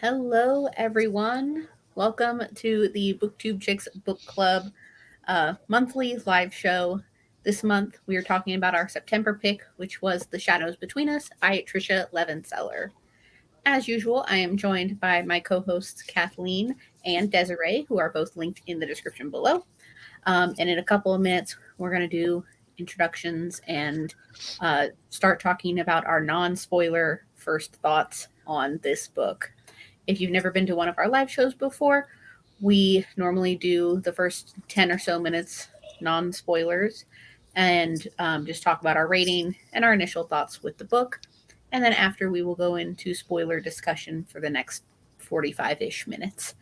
Hello, everyone. Welcome to the Booktube Chicks Book Club monthly live show. This month, we are talking about our September pick, which was The Shadows Between Us by Tricia Levenseller. As usual, I am joined by my co hosts Kathleen and Desiree, who are both linked in the description below. And in a couple of minutes, we're going to do introductions and start talking about our non spoiler first thoughts on this book. If you've never been to one of our live shows before, we normally do the first 10 or so minutes non spoilers and just talk about our rating and our initial thoughts with the book. And then after, we will go into spoiler discussion for the next 45 ish minutes.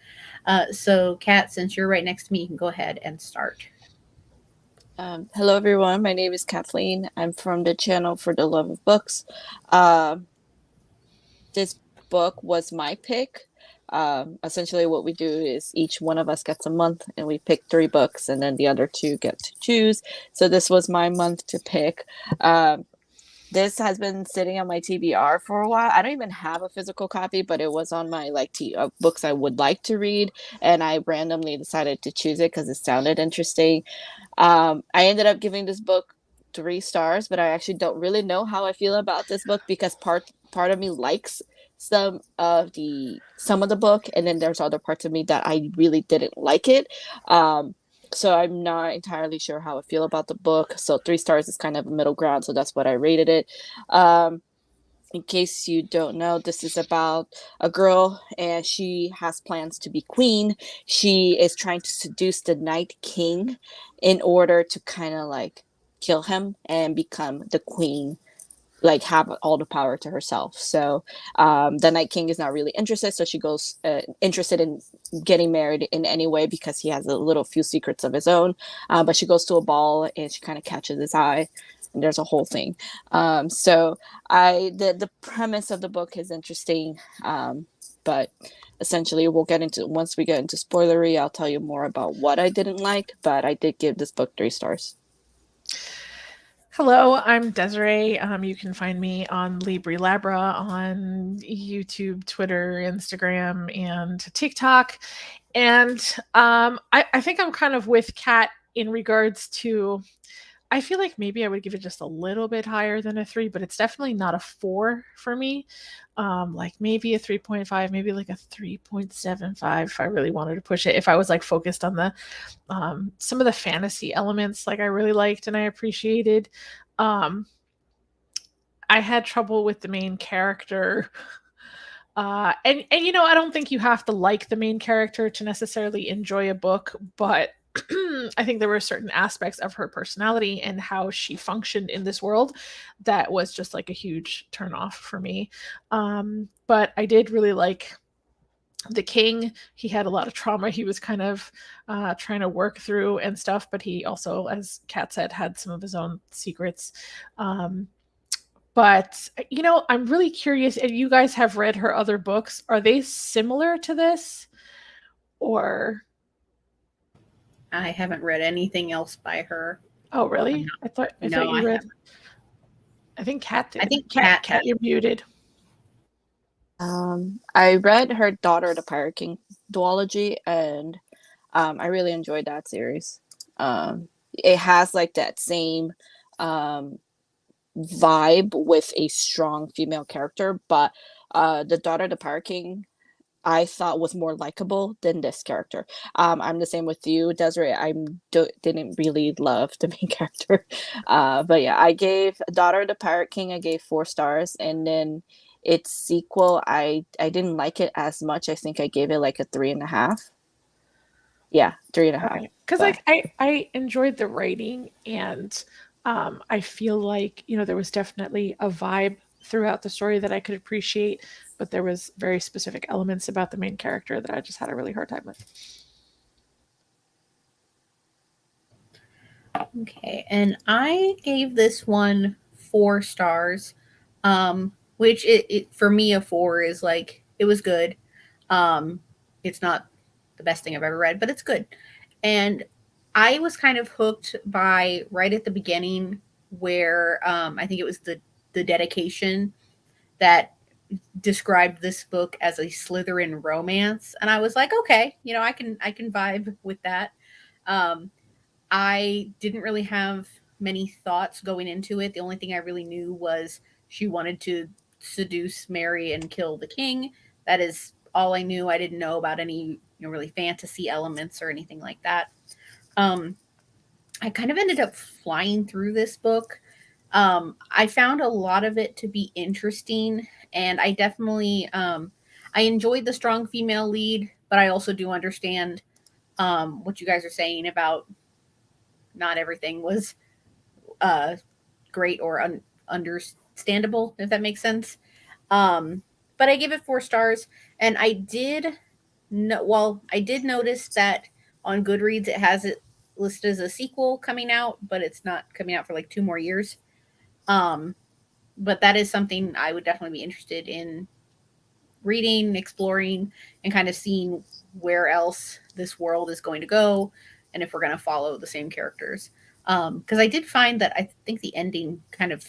So, Kat, since you're right next to me, you can go ahead and start. Hello, everyone. My name is Kathleen. I'm from the channel For the Love of Books. Uh, this book was my pick. Essentially, what we do is each one of us gets a month and we pick 3 books, and then the other 2 get to choose. So, this was my month to pick. This has been sitting on my TBR for a while. I don't even have a physical copy, but it was on my books I would like to read, and I randomly decided to choose it because it sounded interesting. I ended up giving this book 3 stars, but I actually don't really know how I feel about this book because part of me likes some of the book, and then there's other parts of me that I really didn't like it. So I'm not entirely sure how I feel about the book. So 3 stars is kind of a middle ground, so that's what I rated it. In case you don't know, this is about a girl and she has plans to be queen. She is trying to seduce the Night King in order to kind of like kill him and become the queen, like have all the power to herself. So the Night King is not really interested, so she goes interested in getting married in any way because he has a little few secrets of his own. But she goes to a ball and she kind of catches his eye, and there's a whole thing. So the premise of the book is interesting, but essentially we'll get into, once we get into spoilery, I'll tell you more about what I didn't like. But I did give this book 3 stars. Hello, I'm Desiree. You can find me on Libri Labra on YouTube, Twitter, Instagram, and TikTok. And I think I'm kind of with Kat in regards to, I feel like maybe I would give it just a little bit higher than a 3, but it's definitely not a 4 for me. Like maybe a 3.5, maybe like a 3.75 if I really wanted to push it. If I was like focused on the some of the fantasy elements, like I really liked and I appreciated. Um, I had trouble with the main character. And I don't think you have to like the main character to necessarily enjoy a book, but I think there were certain aspects of her personality and how she functioned in this world that was just like a huge turnoff for me. But I did really like the king. He had a lot of trauma he was kind of trying to work through and stuff, but he also, as Kat said, had some of his own secrets. But I'm really curious, and you guys have read her other books. Are they similar to this? Or I haven't read anything else by her. oh, really? I thought No, I you read. haven't. I think Kat I did. think Kat, Kat. you're muted. I read her Daughter of the Pirate King duology, and I really enjoyed that series. It has like that same vibe with a strong female character, but the Daughter of the Pirate King I thought was more likable than this character. I'm the same with you, Desiree. Didn't really love the main character, but yeah, I gave Daughter of the Pirate King. I gave 4 stars, and then its sequel, I didn't like it as much. I think I gave it like a 3.5. Yeah, 3.5. Okay. Because But like I enjoyed the writing, and I feel like there was definitely a vibe throughout the story that I could appreciate, but there was very specific elements about the main character that I just had a really hard time with. Okay, and I gave this one 4 stars, which it for me a 4 is like it was good. It's not the best thing I've ever read, but it's good. And I was kind of hooked by right at the beginning where I think it was the dedication that described this book as a Slytherin romance, and I was like, okay, I can vibe with that. Um, I didn't really have many thoughts going into it. The only thing I really knew was she wanted to seduce, marry, and kill the king. That is all I knew. I didn't know about any really fantasy elements or anything like that. Um, I kind of ended up flying through this book. I found a lot of it to be interesting, and I definitely I enjoyed the strong female lead, but I also do understand what you guys are saying about not everything was uh, great or understandable, if that makes sense. Um, but I give it 4 stars, and I did well, I did notice that on Goodreads it has it listed as a sequel coming out, but it's not coming out for like 2 more years. Um, but that is something I would definitely be interested in reading, exploring, and kind of seeing where else this world is going to go, and if we're going to follow the same characters. Because I did find that I think the ending kind of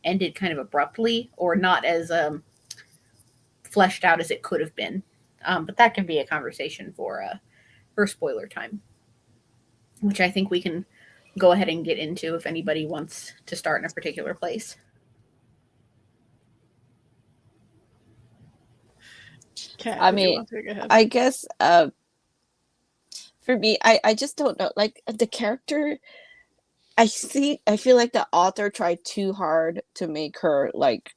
ended kind of abruptly, or not as fleshed out as it could have been. But that can be a conversation for spoiler time, which I think we can go ahead and get into if anybody wants to start in a particular place. Kat, I did you mean, want to go ahead? I guess for me, I just don't know. Like the character, I feel like the author tried too hard to make her like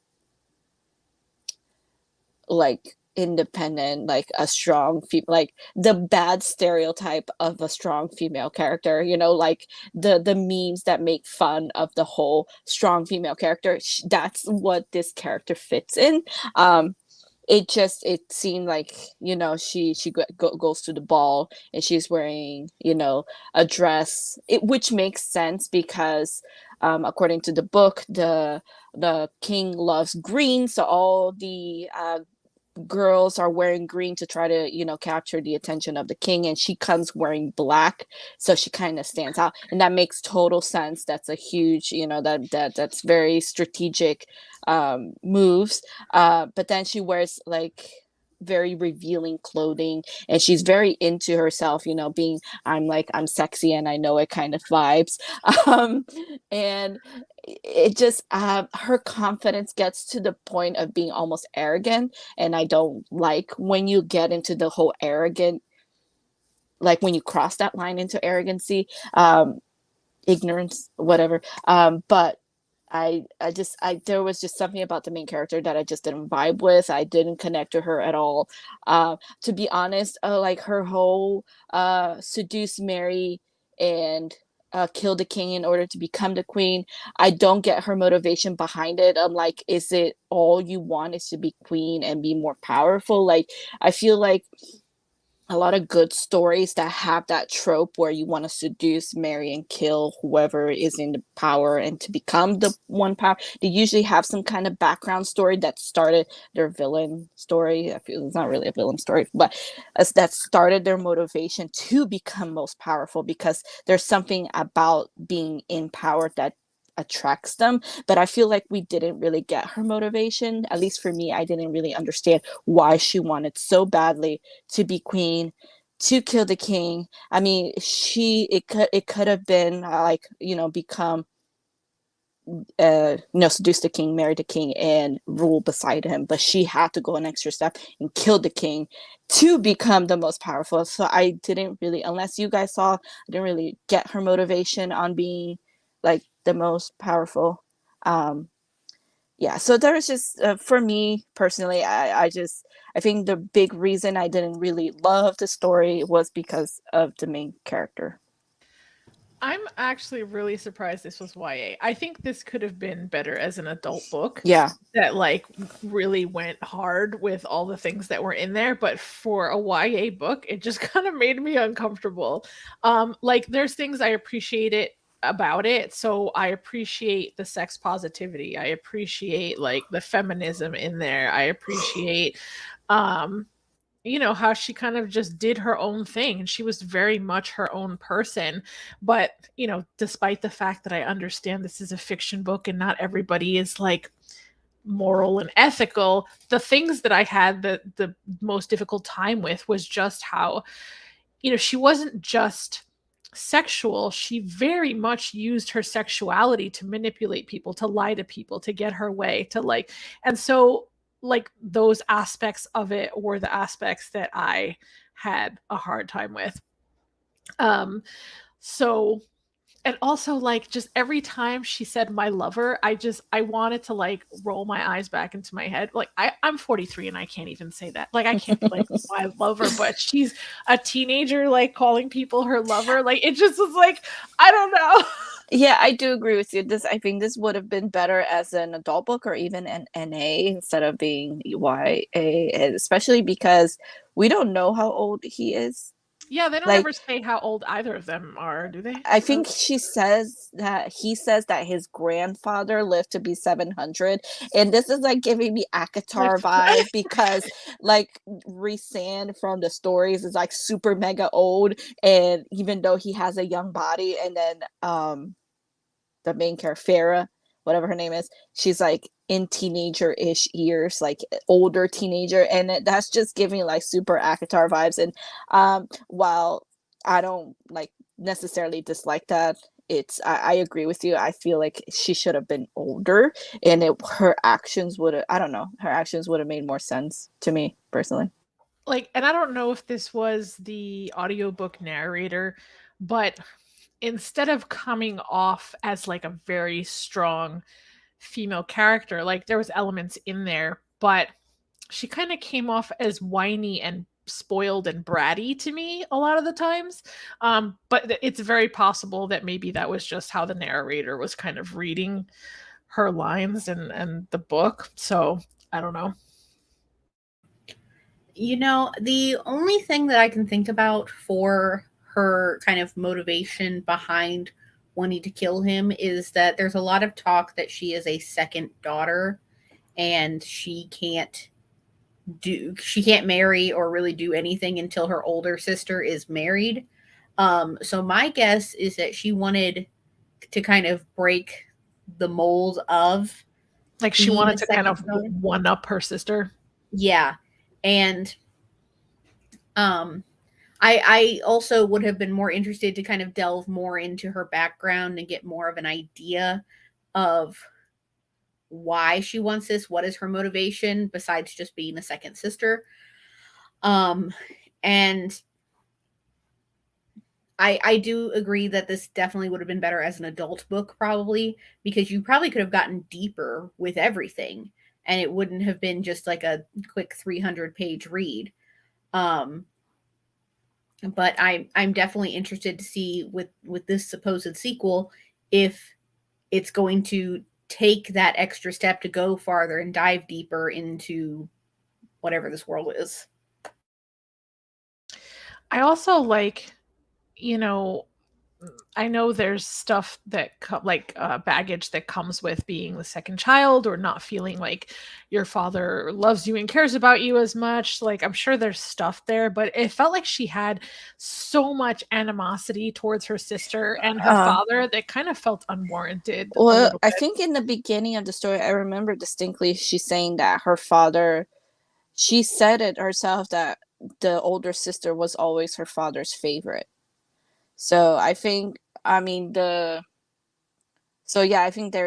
independent, like a strong like the bad stereotype of a strong female character, like the memes that make fun of the whole strong female character. That's what this character fits in. It seemed like goes to the ball and she's wearing a dress, which makes sense because according to the book, the king loves green, so all the girls are wearing green to try to capture the attention of the king, and she comes wearing black, so she kind of stands out, and that makes total sense. That's a huge, that's very strategic moves. But then she wears like very revealing clothing, and she's very into herself, being I'm sexy and I know it kind of vibes. um and it just her confidence gets to the point of being almost arrogant, and I don't like when you get into the whole arrogant, like when you cross that line into arrogancy, ignorance, whatever. But I there was just something about the main character that I just didn't vibe with. I didn't connect to her at all. To be honest, like her whole seduce, marry, and kill the king in order to become the queen. I don't get her motivation behind it. I'm like, is it all you want is to be queen and be more powerful? Like, I feel like a lot of good stories that have that trope where you want to seduce, marry, and kill whoever is in the power and to become the one power. They usually have some kind of background story that started their villain story. I feel it's not really a villain story, but that started their motivation to become most powerful, because there's something about being in power that attracts them. But I feel like we didn't really get her motivation. At least for me, I didn't really understand why she wanted so badly to be queen, to kill the king. I mean, it could have been like, become seduce the king, marry the king, and rule beside him. But she had to go an extra step and kill the king to become the most powerful. So I didn't really, unless you guys saw, I didn't really get her motivation on being like the most powerful. Yeah, so there was just for me personally, I think the big reason I didn't really love the story was because of the main character. I'm actually really surprised this was YA. I think this could have been better as an adult book Yeah. that like really went hard with all the things that were in there, but for a YA book, it just kind of made me uncomfortable. Like there's things I appreciate it about it. So I appreciate the sex positivity. I appreciate like the feminism in there. I appreciate um how she kind of just did her own thing and she was very much her own person. But despite the fact that I understand this is a fiction book and not everybody is like moral and ethical. The things that I had the most difficult time with was just how, she wasn't just sexual. She very much used her sexuality to manipulate people, to lie to people, to get her way, to like, and so like those aspects of it were the aspects that I had a hard time with. So, and also like just every time she said my lover, I wanted to like roll my eyes back into my head. Like I'm 43 and I can't even say that. Like I can't be like my lover, but she's a teenager like calling people her lover. Like it just was like, I don't know. Yeah, I do agree with you. I think this would have been better as an adult book or even an NA instead of being YA, especially because we don't know how old he is. Yeah, they don't Like, ever say how old either of them are, do they? I think he says that his grandfather lived to be 700, and this is like giving me Like, Akatar vibe because like Rhysand from the stories is like super mega old, and even though he has a young body, and then the main character Farah, whatever her name is, she's like in teenager-ish years, like older teenager, and that's just giving like super Akatar vibes. And while I don't like necessarily dislike that, I agree with you. I feel like she should have been older, and her actions would have, I don't know, her actions would have made more sense to me personally. like, and I don't know if this was the audiobook narrator, but instead of coming off as like a very strong female character, like there was elements in there, but she kind of came off as whiny and spoiled and bratty to me a lot of the times. But it's very possible that maybe that was just how the narrator was kind of reading her lines and the book. So I don't know. The only thing that I can think about for her kind of motivation behind wanting to kill him is that there's a lot of talk that she is a second daughter and she can't marry or really do anything until her older sister is married. So my guess is that she wanted to kind of break the mold of Like she being wanted a to kind second of daughter. one up her sister. Yeah. And I also would have been more interested to kind of delve more into her background and get more of an idea of why she wants this. What is her motivation besides just being a second sister? And I do agree that this definitely would have been better as an adult book, probably, because you probably could have gotten deeper with everything and it wouldn't have been just like a quick 300-page read. But I'm definitely interested to see with this supposed sequel if it's going to take that extra step to go farther and dive deeper into whatever this world is. I also like, I know there's stuff that baggage that comes with being the second child or not feeling like your father loves you and cares about you as much. Like I'm sure there's stuff there, but it felt like she had so much animosity towards her sister and her father that kind of felt unwarranted. Well, I think in the beginning of the story, I remember distinctly she's saying that her father, she said it herself that the older sister was always her father's favorite. So I think, I think there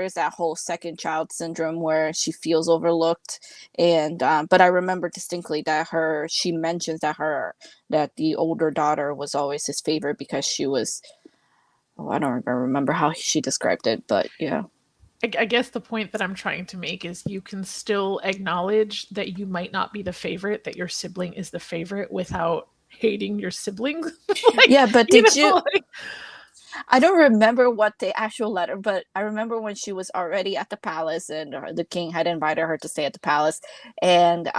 is that whole second child syndrome where she feels overlooked. And, but I remember distinctly that she mentions that the older daughter was always his favorite because she was, I don't even remember how she described it, but yeah. I guess the point that I'm trying to make is you can still acknowledge that you might not be the favorite, that your sibling is the favorite without hating your siblings. Yeah, but did you? I don't remember what the actual letter, but I remember when she was already at the palace and the king had invited her to stay at the palace, and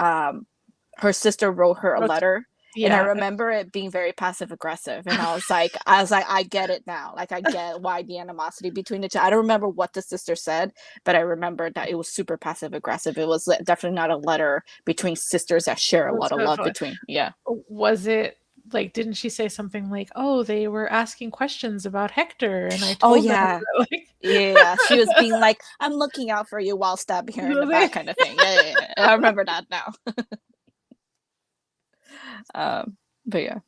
her sister wrote her a letter. Yeah. And I remember it being very passive aggressive, and I was like, I get it now. Like I get why the animosity between the two. I don't remember what the sister said, but I remember that it was super passive aggressive. It was definitely not a letter between sisters that share a lot of love between. Yeah. Was it like? Didn't she say something like, "Oh, they were asking questions about Hector," and I told them. Yeah, she was being like, "I'm looking out for you while stabbing her in the back," kind of thing. Yeah. I remember that now. But yeah,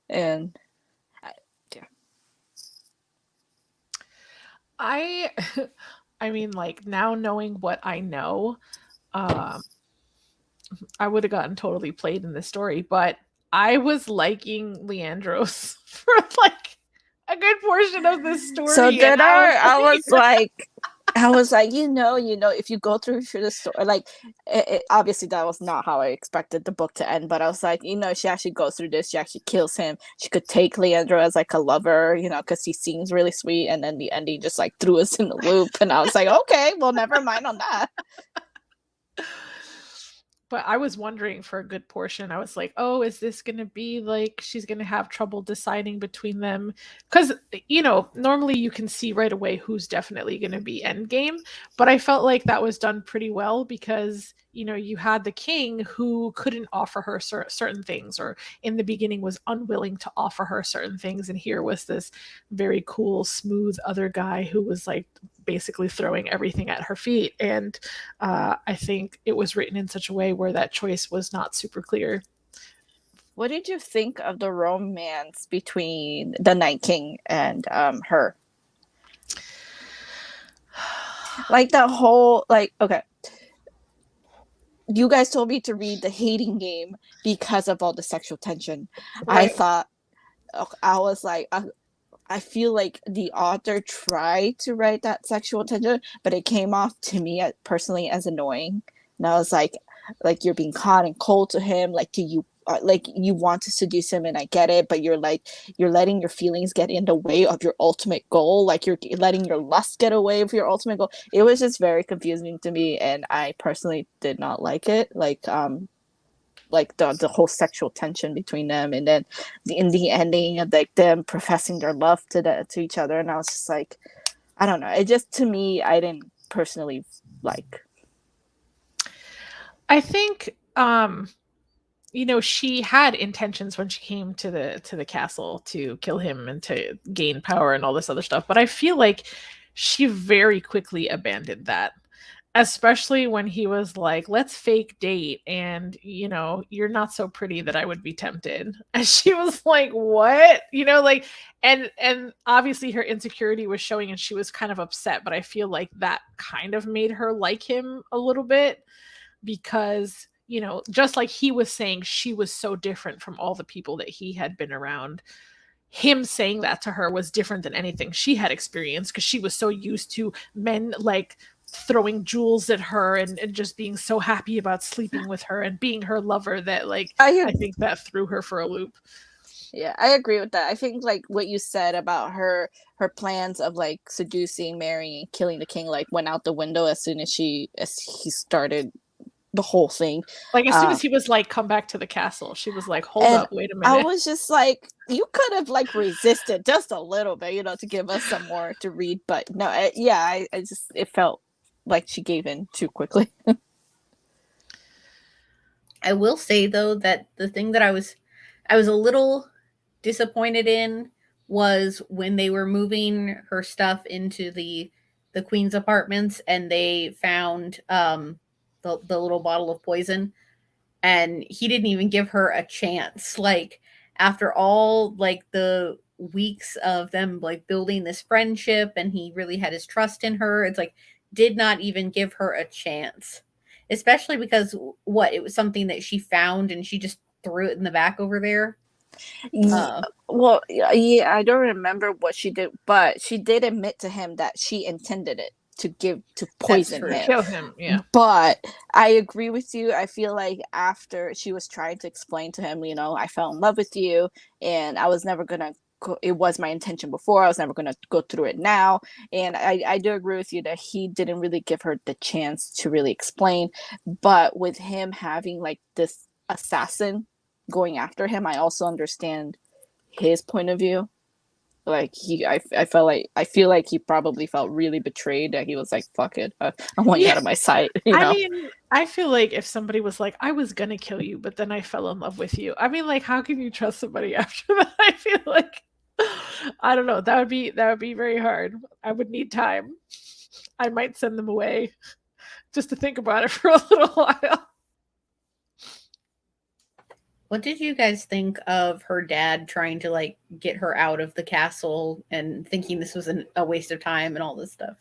and I, yeah, I I mean, like, now knowing what I know, um, I would have gotten totally played in this story, but I was liking Leandros for like a good portion of this so story, and did I was I. like, I was like, if you go through the story, like, obviously that was not how I expected the book to end, but I was like, she actually goes through this, she actually kills him, she could take Leandro as like a lover, because he seems really sweet, and then the ending just like threw us in the loop, and I was like, okay, well, never mind on that. but I was wondering for a good portion. I was like, oh, is this going to be like she's going to have trouble deciding between them? Because, normally you can see right away who's definitely going to be endgame. But I felt like that was done pretty well because, you had the king who couldn't offer her certain things, or in the beginning was unwilling to offer her certain things. And here was this very cool, smooth other guy who was like basically throwing everything at her feet. And I think it was written in such a way where that choice was not super clear. What did you think of the romance between the Night King and her? Like the whole, like, okay, you guys told me to read The Hating Game because of all the sexual tension. Right. I was like, I feel like the author tried to write that sexual tension, but it came off to me personally as annoying. And I was like you're being hot and cold to him. Like, do you like you want to seduce him, and I get it, but you're letting your feelings get in the way of your ultimate goal. Like, you're letting your lust get away with your ultimate goal. It was just very confusing to me, and I personally did not like it. Like the whole sexual tension between them, and then in the ending of like them professing their love to each other, and I was just like, I don't know. It just, to me, I didn't personally like. I think she had intentions when she came to the castle to kill him and to gain power and all this other stuff, but I feel like she very quickly abandoned that, especially when he was like, let's fake date, and you're not so pretty that I would be tempted. And she was like, what? Like, and obviously her insecurity was showing and she was kind of upset, but I feel like that kind of made her like him a little bit, because just like he was saying she was so different from all the people that he had been around. Him saying that to her was different than anything she had experienced, because she was so used to men like throwing jewels at her and just being so happy about sleeping with her and being her lover that, like, I think that threw her for a loop. Yeah, I agree with that. I think like what you said about her plans of like seducing, marrying, and killing the king like went out the window as soon as he started the whole thing. Like, as soon as he was like, come back to the castle, she was like, hold up, wait a minute. I was just like, you could have like resisted just a little bit, to give us some more to read. But no, I just, it felt like she gave in too quickly. I will say though that the thing that I was a little disappointed in was when they were moving her stuff into the queen's apartments, and they found the little bottle of poison, and he didn't even give her a chance. Like, after all, like, the weeks of them like building this friendship, and he really had his trust in her, it's like, did not even give her a chance, especially because it was something that she found and she just threw it in the back over there. Well, yeah, I don't remember what she did, but she did admit to him that she intended it to poison him. Kill him, yeah. But I agree with you. I feel like after she was trying to explain to him, I fell in love with you, and I was never gonna. It was my intention before. I was never gonna go through it now. And I do agree with you that he didn't really give her the chance to really explain. But with him having like this assassin going after him, I also understand his point of view. Like, I feel like he probably felt really betrayed, that he was like, fuck it, I want you out of my sight. I mean, I feel like if somebody was like, I was gonna kill you, but then I fell in love with you, I mean, like, how can you trust somebody after that? I feel like I don't know. That would be very hard. I would need time. I might send them away just to think about it for a little while. What did you guys think of her dad trying to like get her out of the castle and thinking this was a waste of time and all this stuff?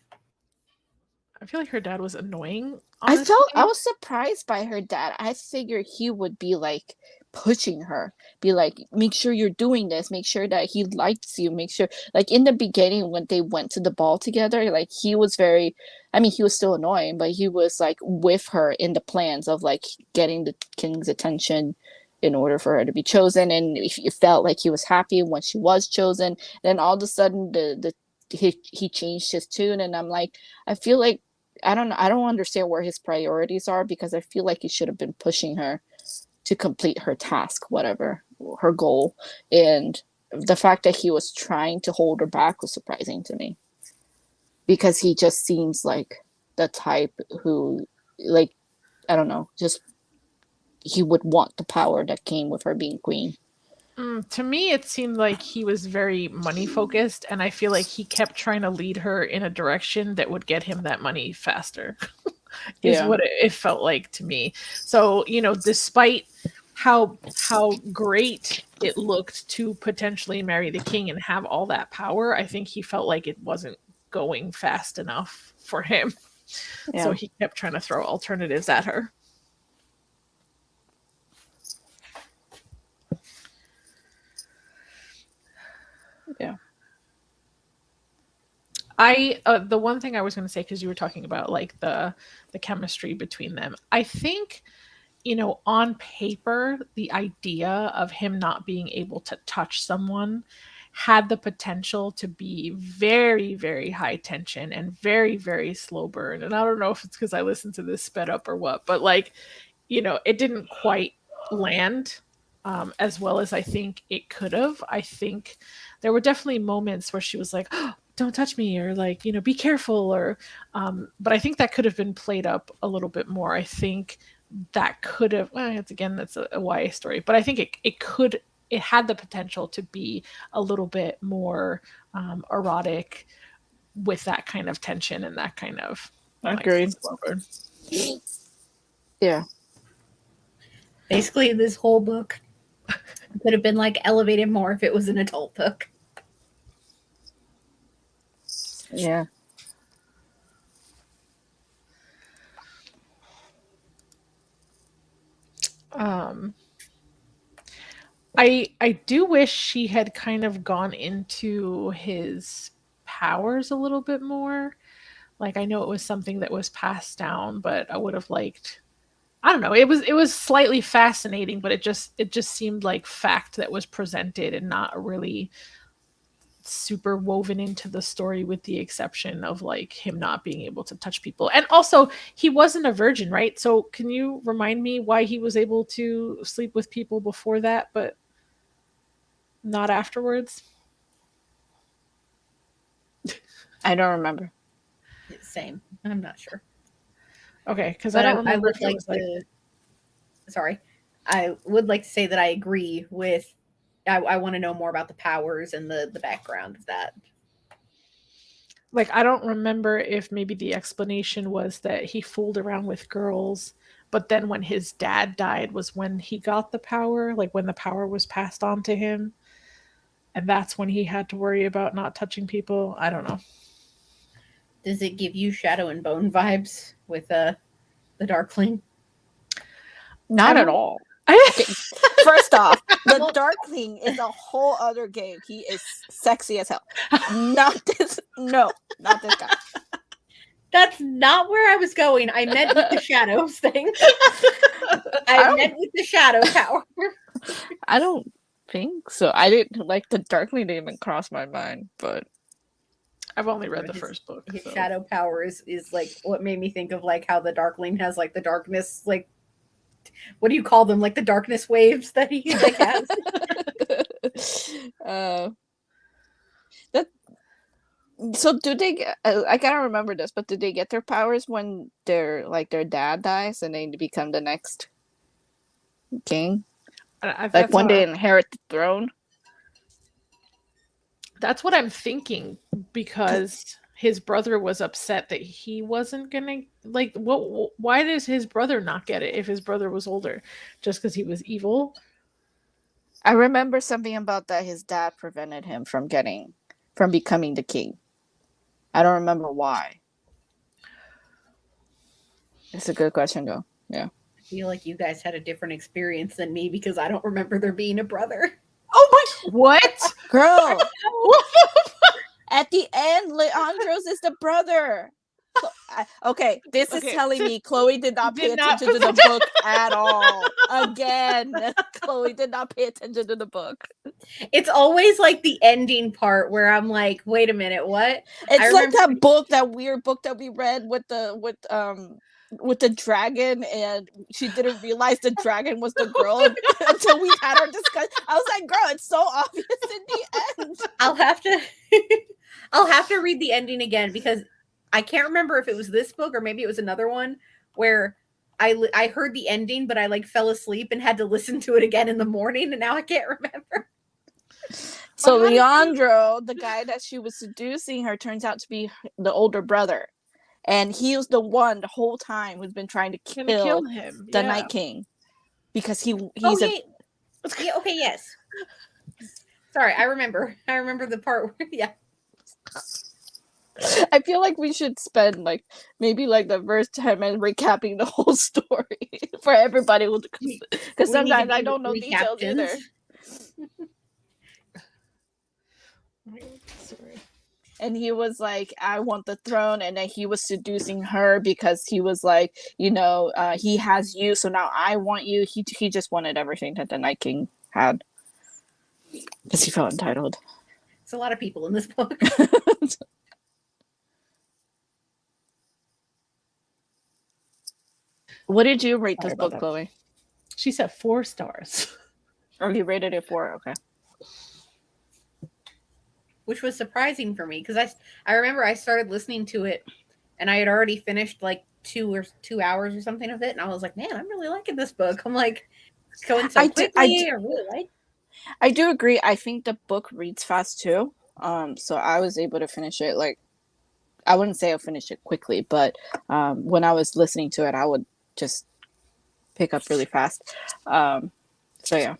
I feel like her dad was annoying, I honestly. was surprised by her dad. I figured he would be like pushing her, be like, make sure you're doing this, make sure that he likes you, make sure, like in the beginning when they went to the ball together, like he was very, I mean, he was still annoying, but he was like with her in the plans of like getting the king's attention in order for her to be chosen. And it felt like he was happy when she was chosen. Then all of a sudden he changed his tune, and I'm like, I feel like I don't know. I don't understand where his priorities are, because I feel like he should have been pushing her to complete her task, whatever her goal. And the fact that he was trying to hold her back was surprising to me, because he just seems like the type who, like, I don't know, just he would want the power that came with her being queen. To me, it seemed like he was very money focused, and I feel like he kept trying to lead her in a direction that would get him that money faster, is what it felt like to me. So, you know, despite how great it looked to potentially marry the king and have all that power, I think he felt like it wasn't going fast enough for him. Yeah. So he kept trying to throw alternatives at her. Yeah. The one thing I was going to say, because you were talking about like the chemistry between them, I think, you know, on paper, the idea of him not being able to touch someone had the potential to be very, very high tension and very, very slow burn. And I don't know if it's because I listened to this sped up or what, but like, you know, it didn't quite land as well as I think it could have. I think there were definitely moments where she was like, oh, don't touch me, or like, you know, be careful, or but I think that could have been played up a little bit more. I think that could have, well, it's again, that's a YA story, but I think it had the potential to be a little bit more erotic with that kind of tension and that kind of Agreed. Yeah. Basically, this whole book could have been like elevated more if it was an adult book. Yeah. I do wish she had kind of gone into his powers a little bit more. Like, I know it was something that was passed down, but I would have liked, I don't know, it was slightly fascinating, but it just seemed like fact that was presented and not really super woven into the story, with the exception of like him not being able to touch people. And also, he wasn't a virgin, right? So can you remind me why he was able to sleep with people before that but not afterwards? I don't remember. Same. I'm not sure. Okay, because I don't remember I would like to. Sorry, I would like to say that I agree with. I want to know more about the powers and the background of that. Like, I don't remember if maybe the explanation was that he fooled around with girls, but then when his dad died was when he got the power, like when the power was passed on to him. And that's when he had to worry about not touching people. I don't know. Does it give you Shadow and Bone vibes with the Darkling? Not at all. Okay. First off, the Darkling is a whole other game. He is sexy as hell. Not this. No, not this guy. That's not where I was going. I meant with the shadows thing. I meant with the shadow power. I don't think so. I didn't like the Darkling, didn't even cross my mind, but I've only read the first book. His shadow power is like what made me think of like how the Darkling has like the darkness, like, what do you call them? Like the darkness waves that he like has. So do they get, I gotta remember this, but do they get their powers when their dad dies and they become the next king? Like when they inherit the throne? That's what I'm thinking, because his brother was upset that he wasn't gonna, like, what, why does his brother not get it if his brother was older? Just because he was evil? I remember something about that his dad prevented him from becoming the king. I don't remember why. It's a good question though. Yeah. I feel like you guys had a different experience than me because I don't remember there being a brother. Oh my, what? Girl, at the end, Leandros is the brother. Okay, this is telling me Chloe did not pay attention to the book at all. Again, Chloe did not pay attention to the book. It's always like the ending part where I'm like, wait a minute, what? It's like that book, that weird book that we read with the dragon, and she didn't realize the dragon was the girl until we had our discussion. I was like, girl, it's so obvious in the end. I'll have to read the ending again, because I can't remember if it was this book or maybe it was another one where I heard the ending, but I like fell asleep and had to listen to it again in the morning, and now I can't remember. So Leandro, the guy that she was seducing her, turns out to be the older brother. And he was the one the whole time who's been trying to kill him, the Night King. Because he's okay, yes. Sorry, I remember the part where, yeah. I feel like we should spend maybe the first 10 minutes recapping the whole story for everybody, because sometimes I don't know details either. Sorry. And he was like, I want the throne, and then he was seducing her because he was like, he has you, so now I want you. He just wanted everything that the Night King had because he felt entitled. It's a lot of people in this book. What did you rate this book, Chloe? She said 4 stars. Oh, you rated it 4? Okay. Which was surprising for me, because I remember I started listening to it and I had already finished like 2 hours or something of it, and I was like, man, I'm really liking this book. I'm like, it's going so quickly. I really like. I do agree. I think the book reads fast too. So I was able to finish it. I wouldn't say I finished it quickly, but when I was listening to it, I would just pick up really fast. So yeah.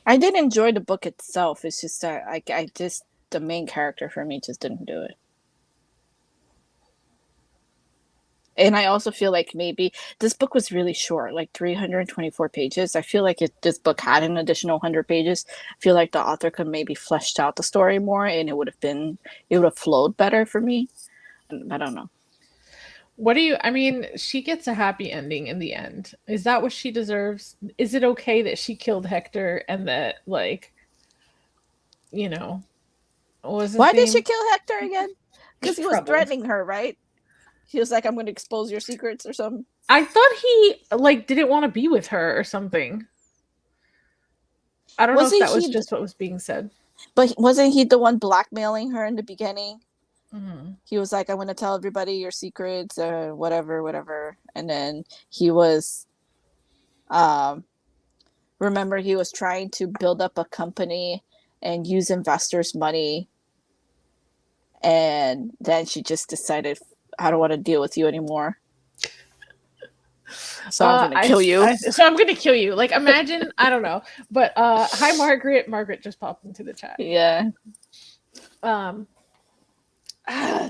I did enjoy the book itself. It's just that the main character for me just didn't do it. And I also feel like maybe this book was really short, like 324 pages. I feel like if this book had an additional 100 pages, I feel like the author could maybe fleshed out the story more, and it would have flowed better for me. I don't know. She gets a happy ending in the end. Is that what she deserves? Is it okay that she killed Hector and that, why did she kill Hector again? Because he was threatening her, right? He was like, I'm going to expose your secrets or something. I thought he, didn't want to be with her or something. I don't know if that was just what was being said. But wasn't he the one blackmailing her in the beginning? Mm-hmm. He was like, I'm going to tell everybody your secrets or whatever. And then he was, remember, he was trying to build up a company and use investors' money. And then she just decided, I don't want to deal with you anymore. So I'm going to kill you. So I'm going to kill you. Imagine, I don't know. But hi, Margaret. Margaret just popped into the chat. Yeah.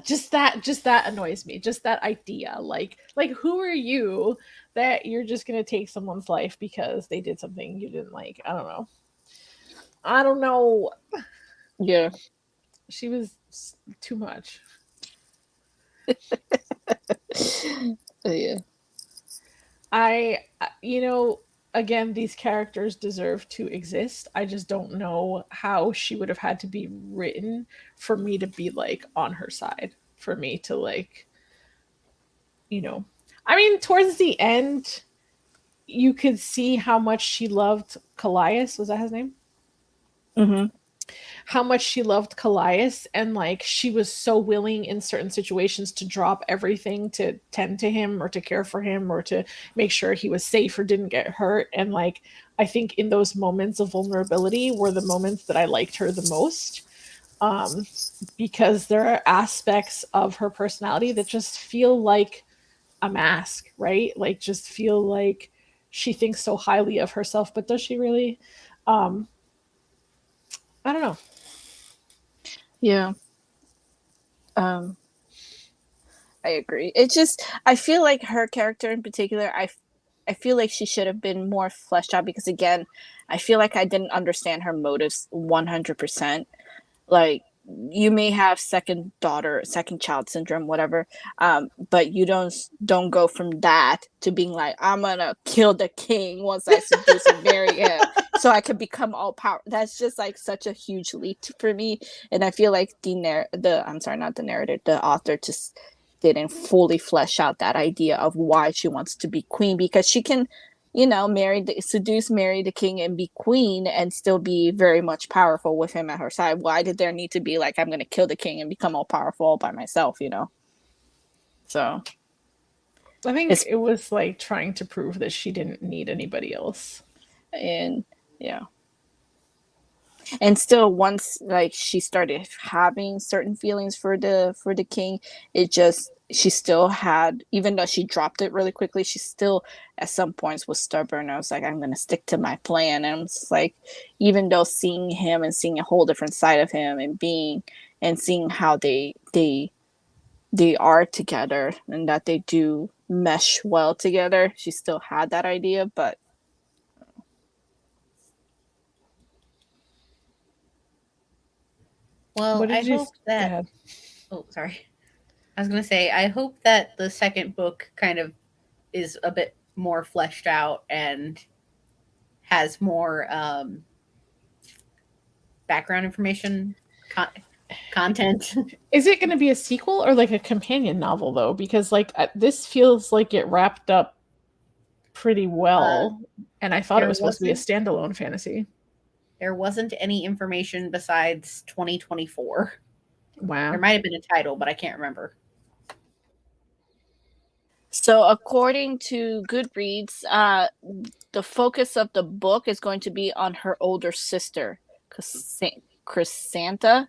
Just that annoys me. Just that idea. Like who are you that you're just going to take someone's life because they did something you didn't like? I don't know. Yeah. She was too much. Yeah. Again, these characters deserve to exist. I just don't know how she would have had to be written for me to be on her side, for me to towards the end, you could see how much she loved Callias. Was that his name? Mm-hmm. How much she loved Callias, and she was so willing in certain situations to drop everything to tend to him or to care for him or to make sure he was safe or didn't get hurt. And I think in those moments of vulnerability were the moments that I liked her the most. because there are aspects of her personality that just feel like a mask, right? Like just feel like she thinks so highly of herself, but does she really? I don't know. Yeah. I agree. It's just I feel like her character in particular, I feel like she should have been more fleshed out because again, I feel like I didn't understand her motives 100%. Like you may have second child syndrome, whatever, but you don't go from that to being like I'm gonna kill the king once I seduce and marry him so I could become all power. That's just like such a huge leap for me, and I feel like I'm sorry, not the narrator, the author just didn't fully flesh out that idea of why she wants to be queen because she can marry the king and be queen and still be very much powerful with him at her side. Why did there need to be like, I'm going to kill the king and become all powerful all by myself, So. I think it was like trying to prove that she didn't need anybody else. And yeah. And still once like she started having certain feelings for the king, she still had, even though she dropped it really quickly, she still at some points was stubborn. I was like, I'm gonna stick to my plan. And I'm just like, even though seeing him and seeing a whole different side of him and seeing how they are together and that they do mesh well together, she still had that idea, but Well, I hope that. Oh, sorry. I was going to say, I hope that the second book kind of is a bit more fleshed out and has more background information, content. Is it going to be a sequel or like a companion novel though? Because like this feels like it wrapped up pretty well, and I thought it was supposed to be a standalone fantasy. There wasn't any information besides 2024. Wow. There might have been a title, but I can't remember. So according to Goodreads, the focus of the book is going to be on her older sister, Chrysanta.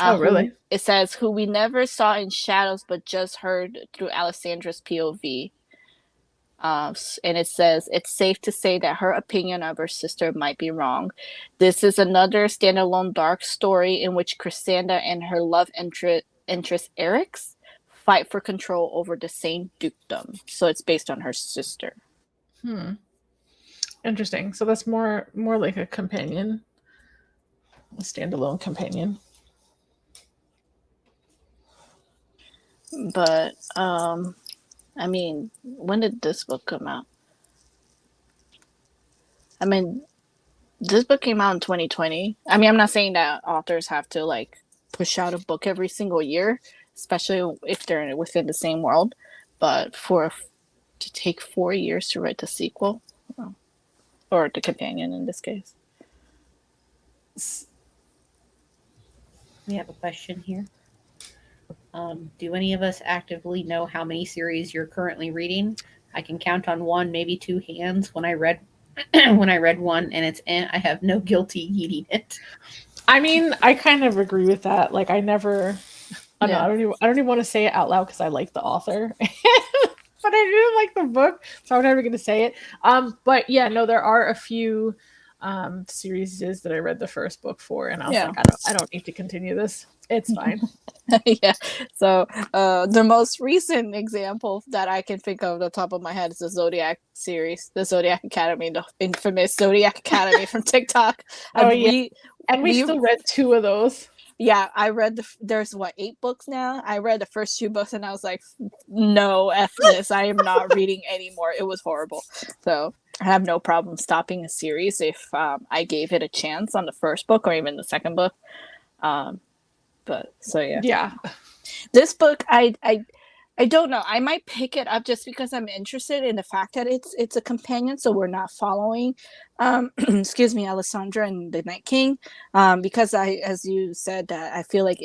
Oh, really? It says, who we never saw in shadows, but just heard through Alessandra's POV. And it says, it's safe to say that her opinion of her sister might be wrong. This is another standalone dark story in which Chrysanta and her love interest Eryx fight for control over the same dukedom. So it's based on her sister. Interesting. So that's more like a companion, a standalone companion. But I mean, when did this book come out? I mean, this book came out in 2020. I mean, I'm not saying that authors have to like push out a book every single year, especially if they're within the same world. But to take 4 years to write the sequel, or the companion in this case. We have a question here. Do any of us actively know how many series you're currently reading? I can count on one, maybe two hands when I read one and it's I have no guilty eating it. I mean, I kind of agree with that. Like I don't even want to say it out loud because I like the author. But I do like the book, so I'm never going to say it. But yeah, no, there are a few series that I read the first book for, and I was like, I don't need to continue this. It's fine. Yeah. So the most recent example that I can think of at the top of my head is the Zodiac series, the Zodiac Academy, the infamous Zodiac Academy from TikTok. We still read 2 of those. Yeah, I read there's 8 books now. I read the first 2 books and I was like, no, F this. I am not reading anymore. It was horrible. So I have no problem stopping a series if I gave it a chance on the first book or even the second book. But so yeah. Yeah. This book, I don't know. I might pick it up just because I'm interested in the fact that it's a companion, so we're not following excuse me, Alessandra and the Night King. Because as you said, that I feel like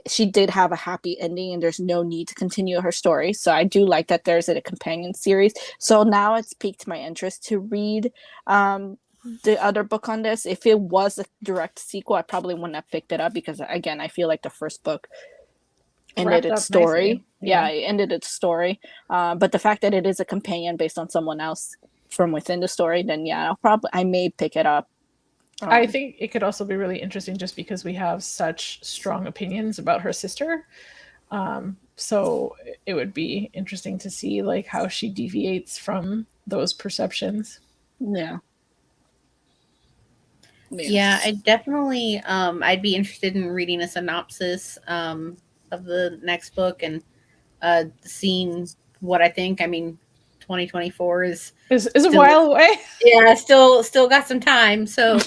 she did have a happy ending and there's no need to continue her story. So I do like that there's a companion series. So now it's piqued my interest to read the other book on this. If it was a direct sequel, I probably wouldn't have picked it up because, again, I feel like the first book ended Wrapped its up nicely. story. Yeah, it ended its story. But the fact that it is a companion based on someone else from within the story, then yeah, I may pick it up. I think it could also be really interesting just because we have such strong opinions about her sister. So it would be interesting to see like how she deviates from those perceptions. Yeah. Yeah, I definitely I'd be interested in reading a synopsis of the next book and seeing what I think. I mean, 2024 is a while away. Yeah, still got some time, so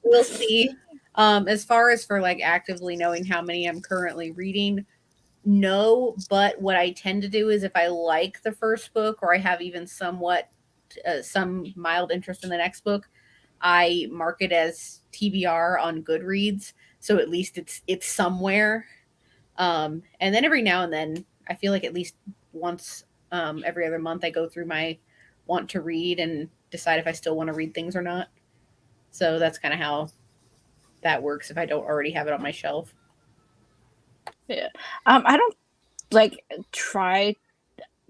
we'll see. As far as for like actively knowing how many I'm currently reading, no, but what I tend to do is if I like the first book or I have even somewhat some mild interest in the next book, I mark it as TBR on Goodreads, so at least it's somewhere. And then every now and then, I feel like at least once every other month, I go through my want to read and decide if I still want to read things or not. So that's kind of how that works if I don't already have it on my shelf. Yeah. I don't like try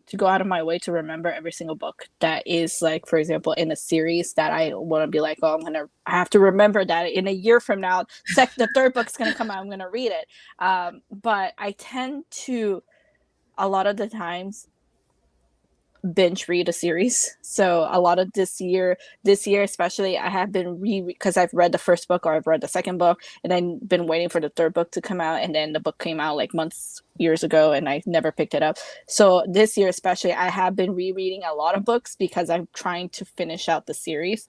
to go out of my way to remember every single book that is like, for example, in a series that I want to be like, oh, I have to remember that in a year from now, the third book's going to come out, I'm going to read it. But I tend to, a lot of the times, binge read a series. So a lot of this year especially, I have been because I've read the first book or I've read the second book and then been waiting for the third book to come out, and then the book came out like years ago and I never picked it up. So this year especially, I have been rereading a lot of books because I'm trying to finish out the series.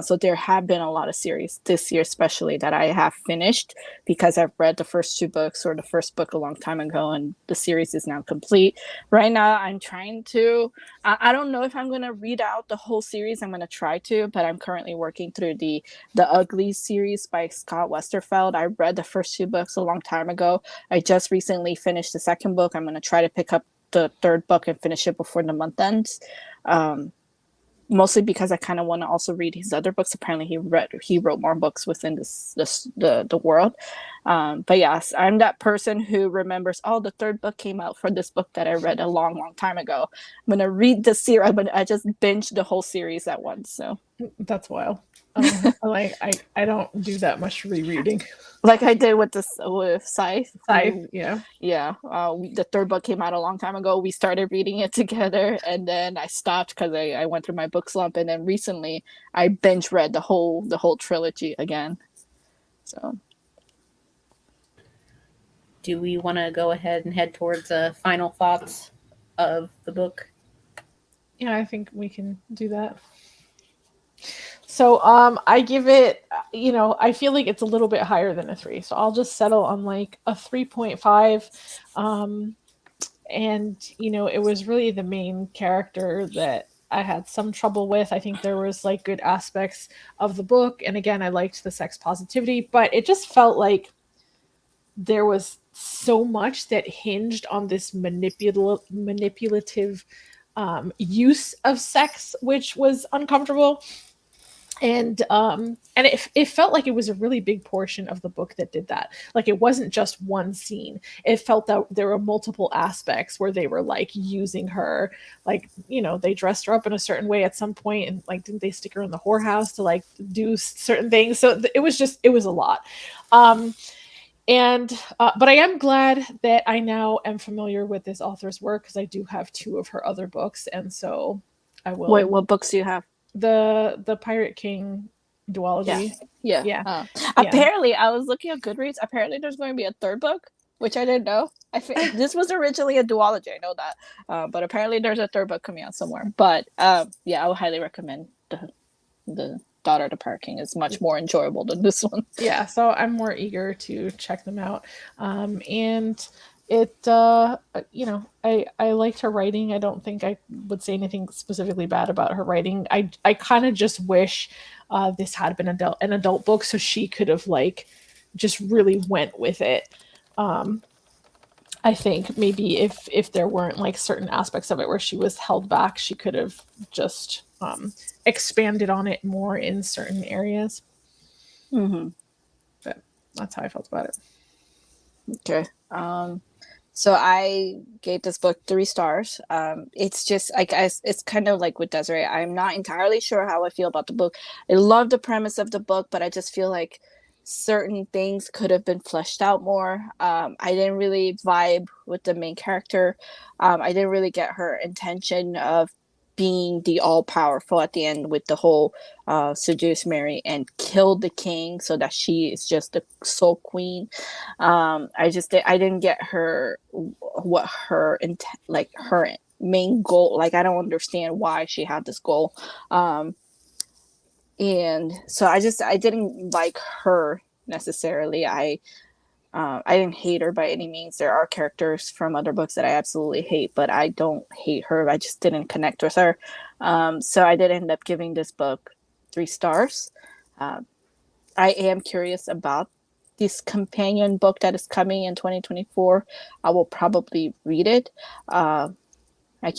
So there have been a lot of series this year, especially that I have finished because I've read the first two books or the first book a long time ago, and the series is now complete. Right now, I'm trying to. I don't know if I'm going to read out the whole series. I'm going to try to, but I'm currently working through the Ugly series by Scott Westerfeld. I read the first two books a long time ago. I just recently finished the second book. I'm going to try to pick up the third book and finish it before the month ends. Mostly because I kind of want to also read his other books. Apparently, he wrote more books within the world. But yes, I'm that person who remembers. Oh, the third book came out for this book that I read a long time ago. I'm gonna read the series. I just binged the whole series at once. So that's wild. Like I don't do that much rereading. Like I did with Scythe. Yeah. The third book came out a long time ago. We started reading it together, and then I stopped because I went through my book slump. And then recently, I binge read the whole trilogy again. So, do we want to go ahead and head towards final thoughts of the book? Yeah, I think we can do that. So I give it, I feel like it's a little bit higher than a 3. So I'll just settle on like a 3.5. And, it was really the main character that I had some trouble with. I think there was like good aspects of the book. And again, I liked the sex positivity, but it just felt like there was so much that hinged on this manipulative use of sex, which was uncomfortable. And it felt like it was a really big portion of the book that did that. Like it wasn't just one scene. It felt that there were multiple aspects where they were like using her, like, they dressed her up in a certain way at some point, and like, didn't they stick her in the whorehouse to like do certain things? So it was a lot. But I am glad that I now am familiar with this author's work because I do have 2 of her other books, and so I will. Wait, what books do you have? The Pirate King duology. Yeah. Apparently, I was looking at Goodreads. Apparently, there's going to be a third book, which I didn't know. This was originally a duology. I know that, but apparently, there's a third book coming out somewhere. But I would highly recommend the Daughter of the Pirate King. Is much more enjoyable than this one. Yeah, so I'm more eager to check them out. And it I liked her writing. I don't think I would say anything specifically bad about her writing. I kind of just wish this had been an adult book so she could have like just really went with it. I think maybe if there weren't like certain aspects of it where she was held back, she could have just expanded on it more in certain areas. Mm-hmm. But that's how I felt about it. Okay. So I gave this book 3 stars. It's just like it's kind of like with Desiree. I'm not entirely sure how I feel about the book. I love the premise of the book, but I just feel like certain things could have been fleshed out more. I didn't really vibe with the main character. I didn't really get her intention of being the all powerful at the end with the whole seduce Mary and kill the king so that she is just the sole queen. I didn't get her what her intent, like her main goal. Like I don't understand why she had this goal. And so I didn't like her necessarily. I didn't hate her by any means. There are characters from other books that I absolutely hate, but I don't hate her. I just didn't connect with her. So I did end up giving this book 3 stars. I am curious about this companion book that is coming in 2024. I will probably read it. I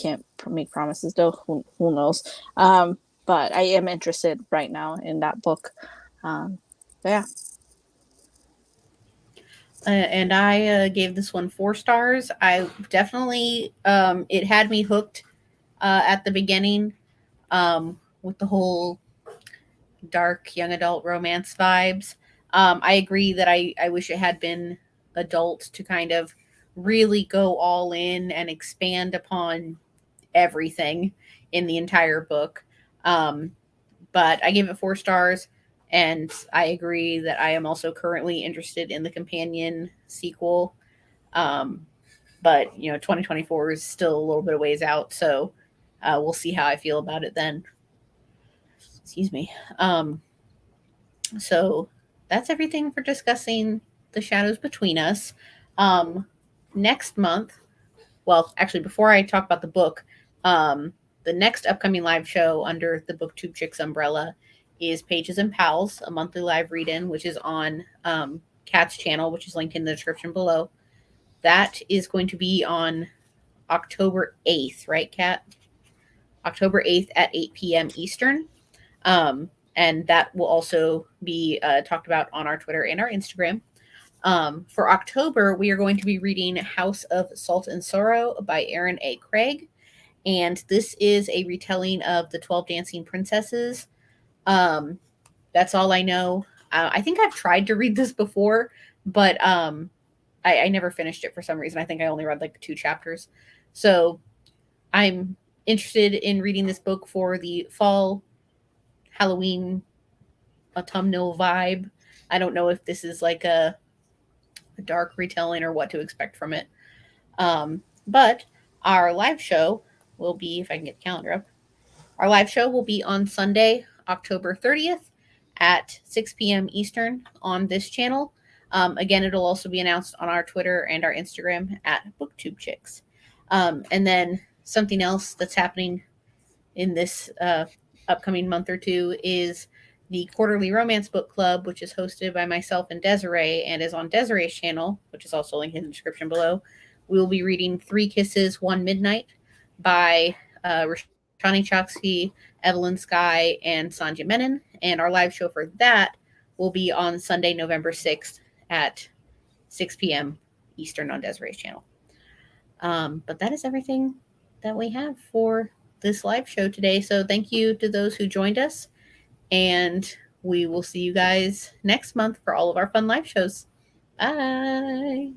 can't make promises though. Who knows? But I am interested right now in that book. Yeah. And I gave this one 4 stars. I definitely, it had me hooked at the beginning with the whole dark young adult romance vibes. I agree that I wish it had been adult to kind of really go all in and expand upon everything in the entire book. But I gave it 4 stars. And I agree that I am also currently interested in the companion sequel. But, 2024 is still a little bit of ways out. So we'll see how I feel about it then. Excuse me. So that's everything for discussing The Shadows Between Us. Next month, well, actually, before I talk about the book, the next upcoming live show under the Booktube Chicks umbrella is Pages and Pals, a monthly live read-in, which is on Kat's channel, which is linked in the description below. That is going to be on October 8th, right, Kat? October 8th at 8 p.m. Eastern. And that will also be talked about on our Twitter and our Instagram. For October, we are going to be reading House of Salt and Sorrow by Aaron A. Craig. And this is a retelling of the 12 Dancing Princesses. That's all I know. I think I've tried to read this before, but I never finished it for some reason. I think I only read like 2 chapters. So I'm interested in reading this book for the fall Halloween autumnal vibe. I don't know if this is like a dark retelling or what to expect from it. But our live show will be, if I can get the calendar up, our live show will be on Sunday, October 30th at 6 p.m. Eastern on this channel. Again, it'll also be announced on our Twitter and our Instagram at Booktube Chicks. And then something else that's happening in this upcoming month or two is the Quarterly Romance Book Club, which is hosted by myself and Desiree and is on Desiree's channel, which is also linked in the description below. We will be reading 3 Kisses, 1 Midnight by Rashani Choksky, Evelyn Sky, and Sanja Menon. And our live show for that will be on Sunday, November 6th at 6 p.m. Eastern on Desiree's channel. But that is everything that we have for this live show today. So thank you to those who joined us. And we will see you guys next month for all of our fun live shows. Bye.